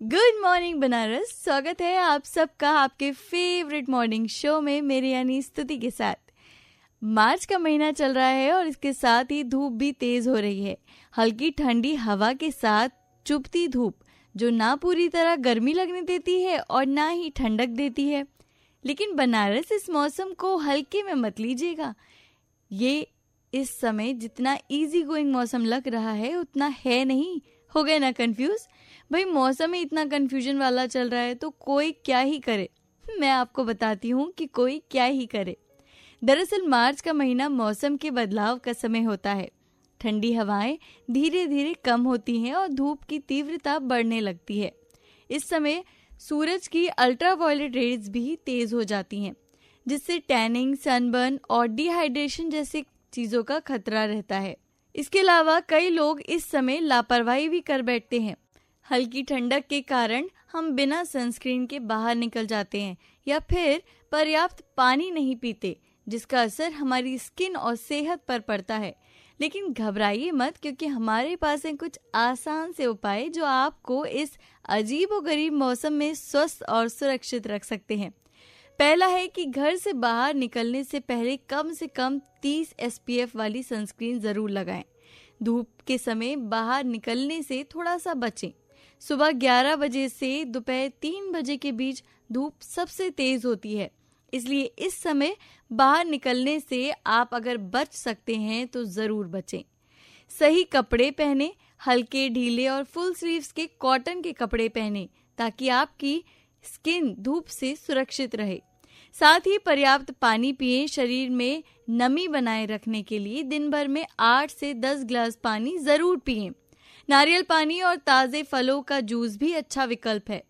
Good morning Banaras. स्वागत है आप सबका आपके फेवरेट मॉर्निंग शो में, मेरे यानी स्तुति के साथ। मार्च का महीना चल रहा है और इसके साथ ही धूप भी तेज हो रही है। हल्की ठंडी हवा के साथ चुभती धूप जो ना पूरी तरह गर्मी लगने देती है और ना ही ठंडक देती है। लेकिन बनारस इस मौसम को हल्के में मत लीजिएगा। ये इस समय जितना इजी गोइंग मौसम लग रहा है उतना है नहीं। हो गए ना कंफ्यूज? भाई मौसम ही इतना कंफ्यूजन वाला चल रहा है तो कोई क्या ही करे। मैं आपको बताती हूँ कि कोई क्या ही करे। दरअसल मार्च का महीना मौसम के बदलाव का समय होता है। ठंडी हवाएं धीरे धीरे कम होती हैं और धूप की तीव्रता बढ़ने लगती है। इस समय सूरज की अल्ट्रावायलेट रेज भी तेज हो जाती हैं, जिससे टैनिंग, सनबर्न और डिहाइड्रेशन जैसी चीजों का खतरा रहता है। इसके अलावा कई लोग इस समय लापरवाही भी कर बैठते हैं। हल्की ठंडक के कारण हम बिना सनस्क्रीन के बाहर निकल जाते हैं या फिर पर्याप्त पानी नहीं पीते, जिसका असर हमारी स्किन और सेहत पर पड़ता है। लेकिन घबराइए मत, क्योंकि हमारे पास हैं कुछ आसान से उपाय जो आपको इस अजीबोगरीब मौसम में स्वस्थ और सुरक्षित रख सकते हैं। पहला है कि घर से बाहर निकलने से कम 30 SPF वाली सनस्क्रीन जरूर लगाएं। धूप के समय बाहर निकलने से थोड़ा सा बचें। सुबह 11 बजे से दोपहर 3 बजे के बीच धूप सबसे तेज होती है, इसलिए इस समय बाहर निकलने से आप अगर बच सकते हैं तो जरूर बचें। सही कपड़े पहने, हल्के, ढीले और फुल स्लीव्स के कॉटन के कपड़े पहने ताकि आपकी स्किन धूप से सुरक्षित रहे। साथ ही पर्याप्त पानी पिएं। शरीर में नमी बनाए रखने के लिए दिन भर में 8 से 10 गिलास पानी जरूर पिएं। नारियल पानी और ताजे फलों का जूस भी अच्छा विकल्प है।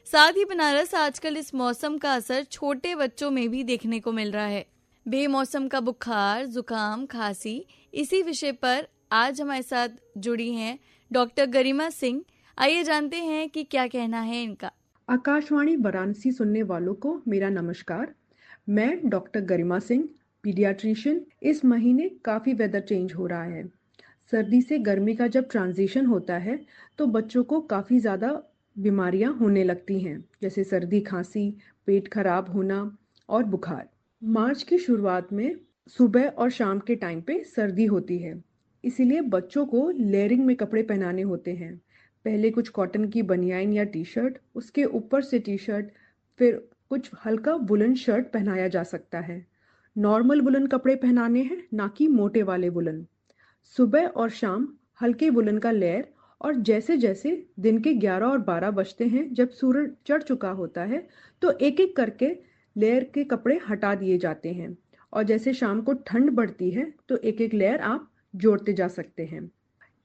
साथ ही बनारस, आजकल इस मौसम का असर छोटे बच्चों में भी देखने को मिल रहा है। बेमौसम का बुखार, जुकाम, खांसी, इसी विषय पर आज हमारे साथ जुड़ी हैं डॉक्टर गरिमा सिंह। आइए जानते हैं कि क्या कहना है इनका। आकाशवाणी वाराणसी सुनने वालों को मेरा नमस्कार। मैं डॉक्टर गरिमा सिंह, पीडियाट्रिशियन। इस महीने काफ़ी वेदर चेंज हो रहा है। सर्दी से गर्मी का जब ट्रांजिशन होता है तो बच्चों को काफ़ी ज़्यादा बीमारियां होने लगती हैं, जैसे सर्दी, खांसी, पेट खराब होना और बुखार। मार्च की शुरुआत में सुबह और शाम के टाइम पे सर्दी होती है, इसीलिए बच्चों को लेयरिंग में कपड़े पहनाने होते हैं। पहले कुछ कॉटन की बनियान या टी शर्ट, उसके ऊपर से टी शर्ट, फिर कुछ हल्का वुलन शर्ट पहनाया जा सकता है। नॉर्मल वुलन कपड़े पहनाने हैं, ना कि मोटे वाले वुलन। सुबह और शाम हल्के वुलन का लेयर, और जैसे जैसे दिन के 11 और 12 बजते हैं, जब सूरज चढ़ चुका होता है, तो एक एक करके लेयर के कपड़े हटा दिए जाते हैं। और जैसे शाम को ठंड बढ़ती है तो एक एक लेयर आप जोड़ते जा सकते हैं।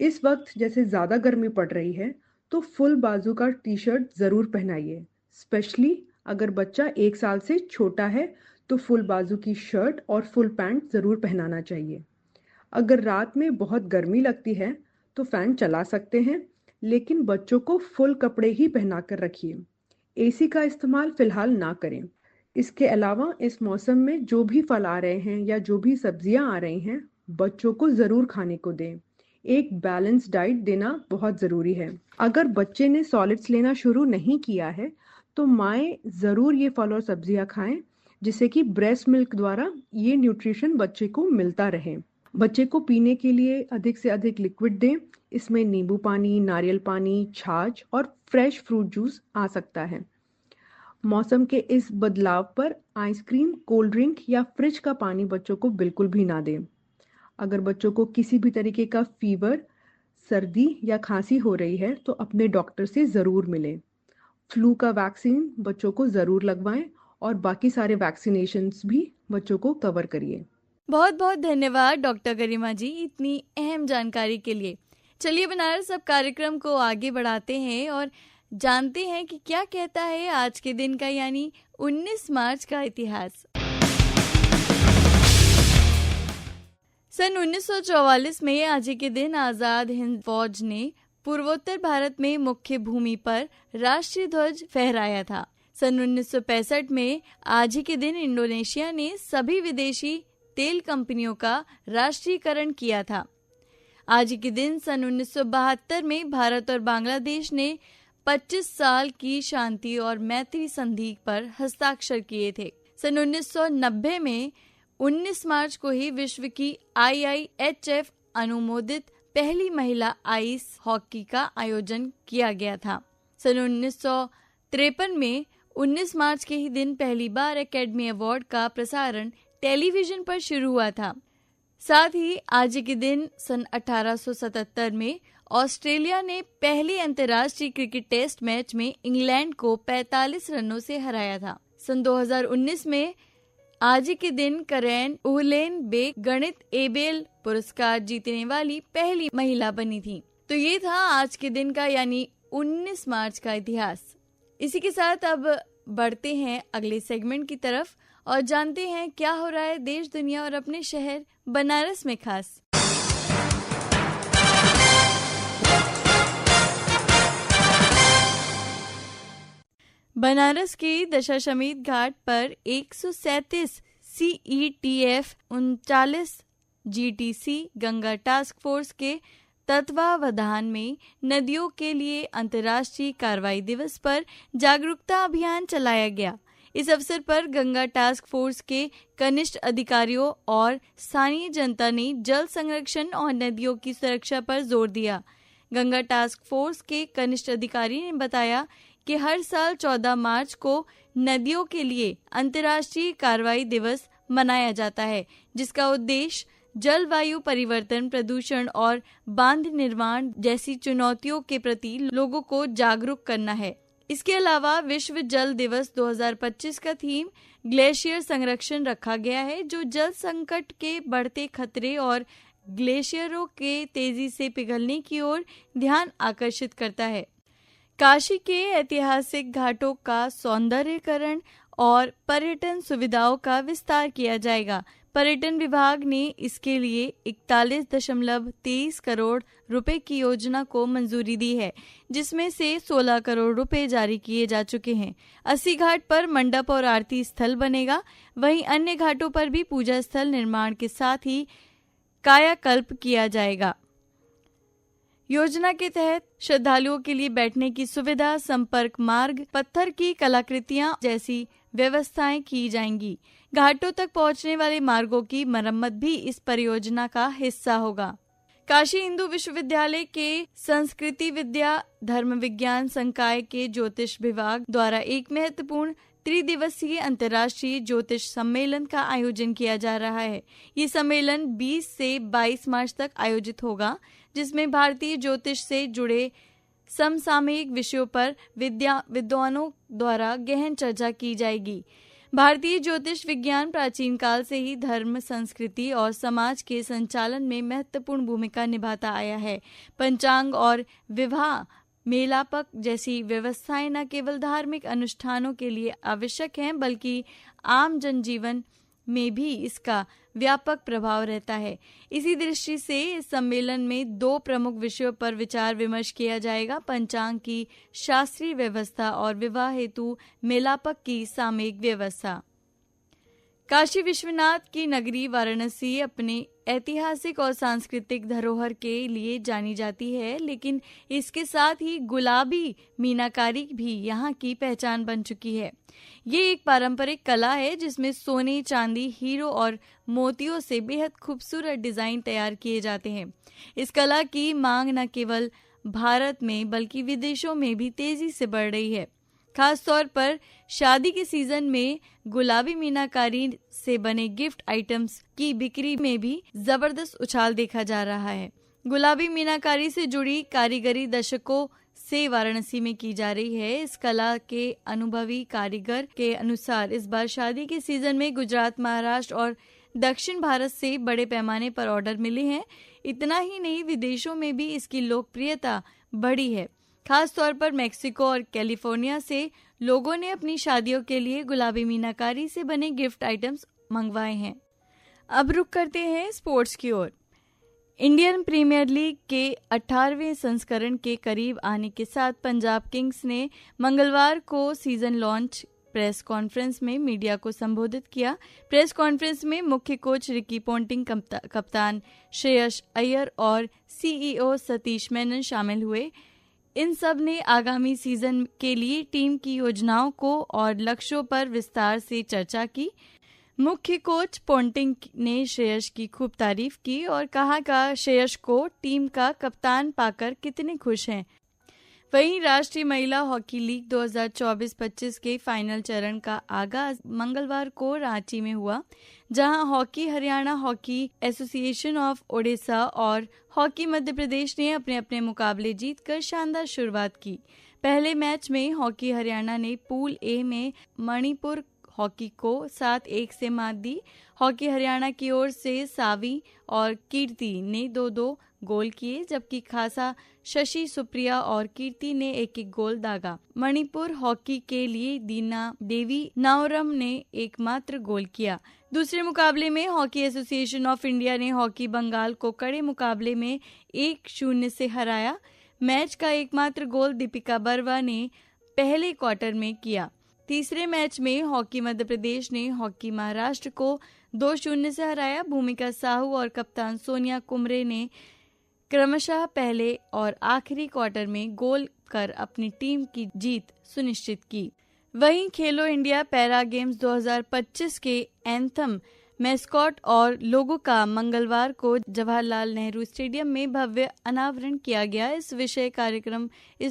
इस वक्त जैसे ज़्यादा गर्मी पड़ रही है तो फुल बाजू का टी शर्ट ज़रूर पहनाइए। स्पेशली अगर बच्चा 1 साल से छोटा है तो फुल बाजू की शर्ट और फुल पैंट ज़रूर पहनाना चाहिए। अगर रात में बहुत गर्मी लगती है तो फैन चला सकते हैं, लेकिन बच्चों को फुल कपड़े ही पहना कर रखिए। एसी का इस्तेमाल फिलहाल ना करें। इसके अलावा इस मौसम में जो भी फल आ रहे हैं या जो भी सब्जियां आ रही हैं, बच्चों को ज़रूर खाने को दें। एक बैलेंस डाइट देना बहुत ज़रूरी है। अगर बच्चे ने सॉलिड्स लेना शुरू नहीं किया है तो माएँ ज़रूर ये फल और सब्जियां खाएं, जिससे कि ब्रेस्ट मिल्क द्वारा ये न्यूट्रिशन बच्चे को मिलता रहे। बच्चे को पीने के लिए अधिक से अधिक लिक्विड दें। इसमें नींबू पानी, नारियल पानी, छाछ और फ्रेश फ्रूट जूस आ सकता है। मौसम के इस बदलाव पर आइसक्रीम, कोल्ड ड्रिंक या फ्रिज का पानी बच्चों को बिल्कुल भी ना दें। अगर बच्चों को किसी भी तरीके का फीवर, सर्दी या खांसी हो रही है तो अपने डॉक्टर से ज़रूर मिलें। फ्लू का वैक्सीन बच्चों को ज़रूर लगवाएं और बाकी सारे वैक्सीनेशंस भी बच्चों को कवर करिए। बहुत बहुत धन्यवाद डॉक्टर गरिमा जी, इतनी अहम जानकारी के लिए। चलिए बनारस, अब कार्यक्रम को आगे बढ़ाते हैं और जानते हैं कि क्या कहता है आज के दिन का यानी 19 मार्च का इतिहास। सन 1944 में आज ही के दिन आजाद हिंद फौज ने पूर्वोत्तर भारत में मुख्य भूमि पर राष्ट्रीय ध्वज फहराया था। सन 1965 में आज ही के दिन इंडोनेशिया ने सभी विदेशी तेल कंपनियों का राष्ट्रीयकरण किया था। आज ही के दिन सन 1972 में भारत और बांग्लादेश ने 25 साल की शांति और मैत्री संधि पर हस्ताक्षर किए थे। सन 1990 में 19 मार्च को ही विश्व की IIHF अनुमोदित पहली महिला आइस हॉकी का आयोजन किया गया था। सन 1953 में 19 मार्च के ही दिन पहली बार एकेडमी अवार्ड का प्रसारण टेलीविजन पर शुरू हुआ था। साथ ही आज के दिन सन 1877 में ऑस्ट्रेलिया ने पहली अंतर्राष्ट्रीय क्रिकेट टेस्ट मैच में इंग्लैंड को 45 रनों से हराया था। सन 2019 में आज के दिन करेन उहलेनबेक गणित एबेल पुरस्कार जीतने वाली पहली महिला बनी थी। तो ये था आज के दिन का यानी 19 मार्च का इतिहास। इसी के साथ अब बढ़ते हैं अगले सेगमेंट की तरफ और जानते हैं क्या हो रहा है देश दुनिया और अपने शहर बनारस में खास। बनारस के दशाश्वमेध घाट पर 137 CETF 39 GTC Ganga task force के तत्वावधान में नदियों के लिए अंतर्राष्ट्रीय कार्रवाई दिवस पर जागरूकता अभियान चलाया गया। इस अवसर पर गंगा टास्क फोर्स के कनिष्ठ अधिकारियों और स्थानीय जनता ने जल संरक्षण और नदियों की सुरक्षा पर जोर दिया। गंगा टास्क फोर्स के कनिष्ठ अधिकारी ने बताया कि हर साल 14 मार्च को नदियों के लिए अंतर्राष्ट्रीय कार्रवाई दिवस मनाया जाता है, जिसका उद्देश्य जलवायु परिवर्तन, प्रदूषण और बांध निर्माण जैसी चुनौतियों के प्रति लोगों को जागरूक करना है। इसके अलावा विश्व जल दिवस 2025 का थीम ग्लेशियर संरक्षण रखा गया है, जो जल संकट के बढ़ते खतरे और ग्लेशियरों के तेजी से पिघलने की ओर ध्यान आकर्षित करता है। काशी के ऐतिहासिक घाटों का सौंदर्यीकरण और पर्यटन सुविधाओं का विस्तार किया जाएगा। पर्यटन विभाग ने इसके लिए 41.23 करोड़ रुपए की योजना को मंजूरी दी है, जिसमें से 16 करोड़ रुपए जारी किए जा चुके हैं। 80 घाट पर मंडप और आरती स्थल बनेगा। वहीं अन्य घाटों पर भी पूजा स्थल निर्माण के साथ ही कायाकल्प किया जाएगा। योजना के तहत श्रद्धालुओं के लिए बैठने की सुविधा, संपर्क मार्ग, पत्थर की कलाकृतियां जैसी व्यवस्थाएं की जाएंगी। घाटों तक पहुंचने वाले मार्गों की मरम्मत भी इस परियोजना का हिस्सा होगा। काशी हिंदू विश्वविद्यालय के संस्कृति विद्या धर्म विज्ञान संकाय के ज्योतिष विभाग द्वारा एक महत्वपूर्ण त्रिदिवसीय अंतर्राष्ट्रीय ज्योतिष सम्मेलन का आयोजन किया जा रहा है। ये सम्मेलन 20 से 22 मार्च तक आयोजित होगा, जिसमें भारतीय ज्योतिष से जुड़े समसामयिक विषयों पर विद्वानों द्वारा गहन चर्चा की जाएगी। भारतीय ज्योतिष विज्ञान प्राचीन काल से ही धर्म, संस्कृति और समाज के संचालन में महत्वपूर्ण भूमिका निभाता आया है। पंचांग और विवाह मेलापक जैसी व्यवस्थाएं न केवल धार्मिक अनुष्ठानों के लिए आवश्यक हैं, बल्कि आम जनजीवन में भी इसका व्यापक प्रभाव रहता है। इसी दृष्टि से इस सम्मेलन में 2 प्रमुख विषयों पर विचार विमर्श किया जाएगा: पंचांग की शास्त्रीय व्यवस्था और विवाह हेतु मेलापक की सामयिक व्यवस्था। काशी विश्वनाथ की नगरी वाराणसी अपने ऐतिहासिक और सांस्कृतिक धरोहर के लिए जानी जाती है, लेकिन इसके साथ ही गुलाबी मीनाकारी भी यहाँ की पहचान बन चुकी है। ये एक पारंपरिक कला है जिसमें सोने, चांदी, हीरो और मोतियों से बेहद खूबसूरत डिजाइन तैयार किए जाते हैं। इस कला की मांग न केवल भारत में बल्कि विदेशों में भी तेजी से बढ़ रही है। खास तौर पर शादी के सीजन में गुलाबी मीनाकारी से बने गिफ्ट आइटम्स की बिक्री में भी जबरदस्त उछाल देखा जा रहा है। गुलाबी मीनाकारी से जुड़ी कारीगरी दशकों से वाराणसी में की जा रही है। इस कला के अनुभवी कारीगर के अनुसार इस बार शादी के सीजन में गुजरात, महाराष्ट्र और दक्षिण भारत से बड़े पैमाने पर ऑर्डर मिले हैं। इतना ही नहीं, विदेशों में भी इसकी लोकप्रियता बढ़ी है। खास तौर पर मेक्सिको और कैलिफोर्निया से लोगों ने अपनी शादियों के लिए गुलाबी मीनाकारी से बने गिफ्ट आइटम्स मंगवाए हैं। अब रुक करते हैं स्पोर्ट्स की ओर। इंडियन प्रीमियर लीग के 18वें संस्करण के करीब आने के साथ पंजाब किंग्स ने मंगलवार को सीजन लॉन्च प्रेस कॉन्फ्रेंस में मीडिया को संबोधित किया। प्रेस कॉन्फ्रेंस में मुख्य कोच रिकी पोंटिंग, कप्तान श्रेयस अय्यर और CEO सतीश मेनन शामिल हुए। इन सब ने आगामी सीजन के लिए टीम की योजनाओं को और लक्ष्यों पर विस्तार से चर्चा की। मुख्य कोच पोंटिंग ने श्रेयस की खूब तारीफ की और कहा कि श्रेयस को टीम का कप्तान पाकर कितने खुश हैं। वहीं राष्ट्रीय महिला हॉकी लीग 2024-25 के फाइनल चरण का आगाज मंगलवार को रांची में हुआ, जहां hockey Haryana hockey association of Odisha और हॉकी मध्य प्रदेश ने अपने अपने मुकाबले जीतकर शानदार शुरुआत की। पहले मैच में हॉकी हरियाणा ने पूल ए में मणिपुर हॉकी को 7-1 से मात दी। हॉकी हरियाणा की ओर से सावी और कीर्ति ने 2-2 गोल किए, जबकि खासा, शशि, सुप्रिया और कीर्ति ने 1-1 गोल दागा। मणिपुर हॉकी के लिए दीना देवी नाओरम ने एकमात्र गोल किया। दूसरे मुकाबले में हॉकी एसोसिएशन ऑफ इंडिया ने हॉकी बंगाल को कड़े मुकाबले में 1-0 से हराया। मैच का एकमात्र गोल दीपिका बर्वा ने पहले क्वार्टर में किया। तीसरे मैच में हॉकी मध्य प्रदेश ने हॉकी महाराष्ट्र को 2-0 से हराया। भूमिका साहू और कप्तान सोनिया कुमरे ने क्रमशः पहले और आखिरी क्वार्टर में गोल कर अपनी टीम की जीत सुनिश्चित की। वहीं खेलो इंडिया पैरा गेम्स 2025 के एंथम, मैस्कॉट और लोगो का मंगलवार को जवाहरलाल नेहरू स्टेडियम में भव्य अनावरण किया गया। इस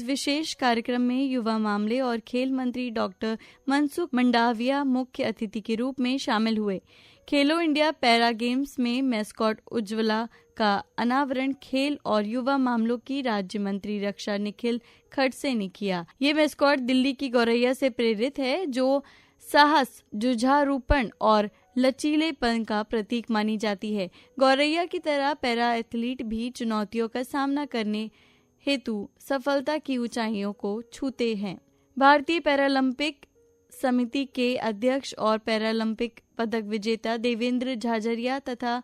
विशेष कार्यक्रम में युवा मामले और खेल मंत्री डॉक्टर मनसुख मंडाविया मुख्य अतिथि के रूप में शामिल हुए। खेलो इंडिया पैरा गेम्स में मैस्कॉट उज्ज्वला का अनावरण खेल और युवा मामलों की राज्य मंत्री रक्षा निखिल खड़से ने किया। ये मैस्कॉट दिल्ली की गौरैया से प्रेरित है, जो साहस, जुझारूपन और लचीलेपन का प्रतीक मानी जाती है। गौरैया की तरह पैरा एथलीट भी चुनौतियों का सामना करने हेतु सफलता की ऊंचाइयों को छूते हैं। भारतीय पैरालंपिक समिति के अध्यक्ष और पैरालंपिक पदक विजेता देवेंद्र झाझरिया तथा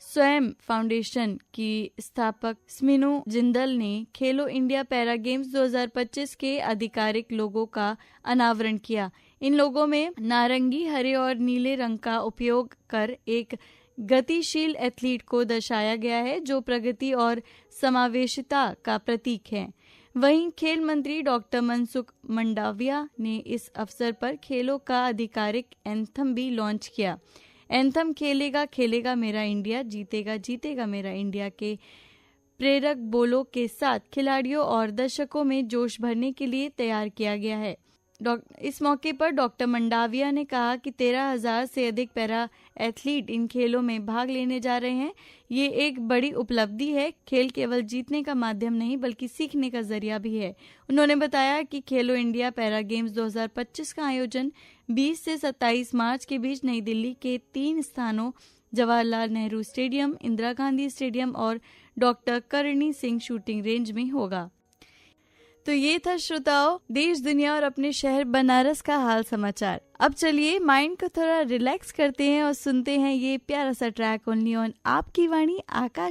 स्वयं फाउंडेशन की स्थापक स्मिनु जिंदल ने खेलो इंडिया पैरा गेम्स 2025 के आधिकारिक लोगों का अनावरण किया। इन लोगों में नारंगी, हरे और नीले रंग का उपयोग कर एक गतिशील एथलीट को दर्शाया गया है, जो प्रगति और समावेशिता का प्रतीक है। वहीं खेल मंत्री डॉक्टर मनसुख मंडाविया ने इस अवसर पर खेलों का आधिकारिक एंथम भी लॉन्च किया। एंथम खेलेगा खेलेगा मेरा इंडिया, जीतेगा जीतेगा मेरा इंडिया के प्रेरक बोलों के साथ खिलाड़ियों और दर्शकों में जोश भरने के लिए तैयार किया गया है। इस मौके पर डॉक्टर मंडाविया ने कहा कि 13,000 से अधिक पैरा एथलीट इन खेलों में भाग लेने जा रहे हैं। ये एक बड़ी उपलब्धि है। खेल केवल जीतने का माध्यम नहीं बल्कि सीखने का जरिया भी है। उन्होंने बताया कि खेलो इंडिया पैरा गेम्स 2025 का आयोजन 20 से 27 मार्च के बीच नई दिल्ली के 3 स्थानों जवाहरलाल नेहरू स्टेडियम, इंदिरा गांधी स्टेडियम और doctor Karni Singh shooting range में होगा। तो ये था श्रोताओं, देश, दुनिया और अपने शहर बनारस का हाल समाचार। अब चलिए माइंड को थोड़ा रिलैक्स करते हैं और सुनते हैं ये प्यारा सा ट्रैक ओनली ऑन आपकी वाणी आकाश।